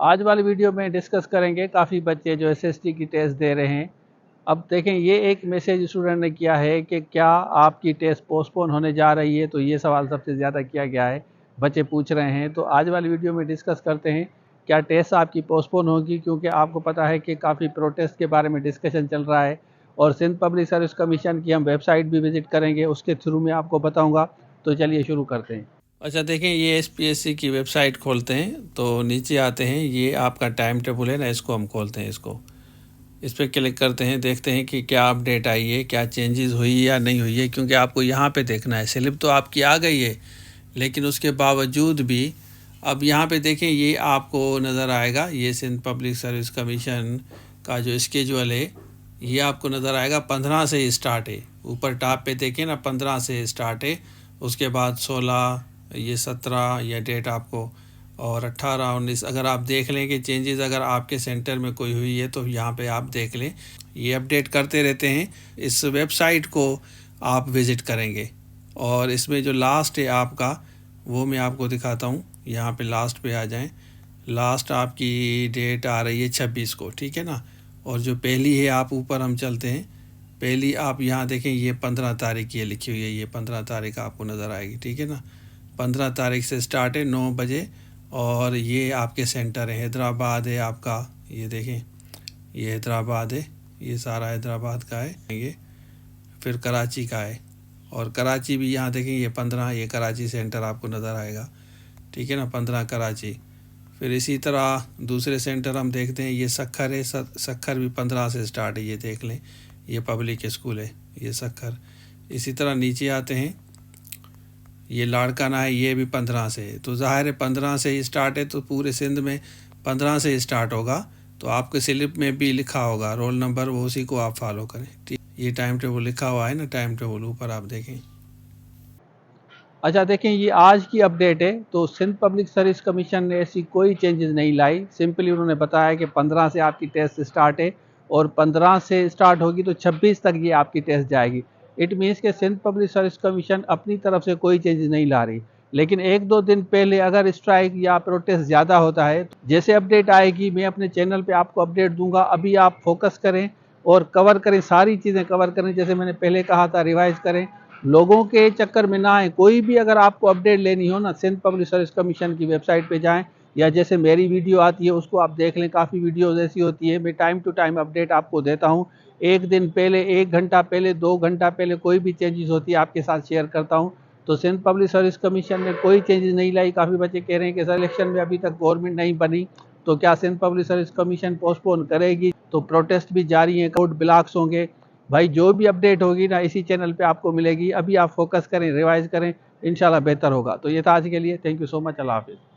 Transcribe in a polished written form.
आज वाली वीडियो में डिस्कस करेंगे काफ़ी बच्चे जो एसएसटी की टेस्ट दे रहे हैं। अब देखें, ये एक मैसेज स्टूडेंट ने किया है कि क्या आपकी टेस्ट पोस्टपोन होने जा रही है। तो ये सवाल सबसे ज़्यादा किया गया है, बच्चे पूछ रहे हैं। तो आज वाली वीडियो में डिस्कस करते हैं क्या टेस्ट आपकी पोस्टपोन होगी, क्योंकि आपको पता है कि काफ़ी प्रोटेस्ट के बारे में डिस्कशन चल रहा है और सिंध पब्लिक सर्विस कमीशन की हम वेबसाइट भी विजिट करेंगे, उसके थ्रू में आपको बताऊँगा। तो चलिए शुरू करते हैं। अच्छा देखें, ये एसपीएससी की वेबसाइट खोलते हैं तो नीचे आते हैं, ये आपका टाइम टेबल है ना, इसको हम खोलते हैं। इस पर क्लिक करते हैं, देखते हैं कि क्या अपडेट आई है, क्या चेंजेस हुई या नहीं हुई है। क्योंकि आपको यहाँ पे देखना है, स्लिप तो आपकी आ गई है लेकिन उसके बावजूद भी अब यहाँ पे देखें, ये आपको नज़र आएगा, ये सिंध पब्लिक सर्विस कमीशन का जो स्केजुअल है ये आपको नज़र आएगा 15 से स्टार्ट है। ऊपर टॉप पे देखें ना, 15 से स्टार्ट है, उसके बाद 16, ये 17 ये डेट आपको, और 18 19 अगर आप देख लें कि चेंजेस अगर आपके सेंटर में कोई हुई है तो यहाँ पे आप देख लें। ये अपडेट करते रहते हैं, इस वेबसाइट को आप विज़िट करेंगे और इसमें जो लास्ट है आपका वो मैं आपको दिखाता हूँ। यहाँ पे लास्ट पे आ जाएं, लास्ट आपकी डेट आ रही है 26 को, ठीक है ना। और जो पहली है, आप ऊपर हम चलते हैं, पहली आप यहाँ देखें, ये 15 तारीख ये लिखी हुई है, ये 15 तारीख आपको नज़र आएगी, ठीक है ना। 15 तारीख से स्टार्ट है 9 बजे और ये आपके सेंटर है, हैदराबाद है आपका, ये देखें ये हैदराबाद है, ये सारा हैदराबाद का है। ये फिर कराची का है और कराची भी यहाँ देखें, ये 15 ये कराची सेंटर आपको नज़र आएगा, ठीक है ना, 15 कराची। फिर इसी तरह दूसरे सेंटर हम देखते हैं, ये सखर है, सखर भी 15 से स्टार्ट है, ये देख लें, ये पब्लिक स्कूल है ये सखर। इसी तरह नीचे आते हैं, ये लाड़काना है, ये भी 15 से है। तो ज़ाहिर है 15 से ही स्टार्ट है, तो पूरे सिंध में 15 से ही स्टार्ट होगा। तो आपके स्लिप में भी लिखा होगा रोल नंबर, वो उसी को आप फॉलो करें, ठीक। ये टाइम टेबल लिखा हुआ है ना, टाइम टेबल ऊपर आप देखें। अच्छा देखें, ये आज की अपडेट है। तो सिंध पब्लिक सर्विस कमीशन ने ऐसी कोई चेंजेस नहीं लाई, सिंपली उन्होंने बताया कि 15 से आपकी टेस्ट स्टार्ट है और 15 से स्टार्ट होगी तो 26 तक ये आपकी टेस्ट जाएगी। इट मीन्स कि सिंध पब्लिक सर्विस कमीशन अपनी तरफ से कोई चेंजेस नहीं ला रही। लेकिन एक दो दिन पहले अगर स्ट्राइक या प्रोटेस्ट ज़्यादा होता है, जैसे अपडेट आएगी मैं अपने चैनल पे आपको अपडेट दूंगा। अभी आप फोकस करें और कवर करें, सारी चीज़ें कवर करें, जैसे मैंने पहले कहा था, रिवाइज करें, लोगों के चक्कर में ना आए। कोई भी अगर आपको अपडेट लेनी हो ना, सिंध पब्लिक सर्विस कमीशन की वेबसाइट पे जाएं या जैसे मेरी वीडियो आती है उसको आप देख लें। काफ़ी वीडियोज़ ऐसी होती है, मैं टाइम टू टाइम अपडेट आपको देता हूँ। एक दिन पहले, 1 घंटा पहले, 2 घंटा पहले कोई भी चेंजेस होती है आपके साथ शेयर करता हूँ। तो सिंध पब्लिक सर्विस कमीशन ने कोई चेंजेस नहीं लाई। काफ़ी बच्चे कह रहे हैं कि सर इलेक्शन में अभी तक गवर्नमेंट नहीं बनी तो क्या Sindh public service commission postpone करेगी। तो प्रोटेस्ट भी जारी हैं, कोर्ट ब्लॉक्स होंगे। भाई जो भी अपडेट होगी ना इसी चैनल पे आपको मिलेगी। अभी आप फोकस करें, रिवाइज करें, इंशाल्लाह बेहतर होगा। तो ये था आज के लिए, थैंक यू सो मच, अल्लाह हाफिज़।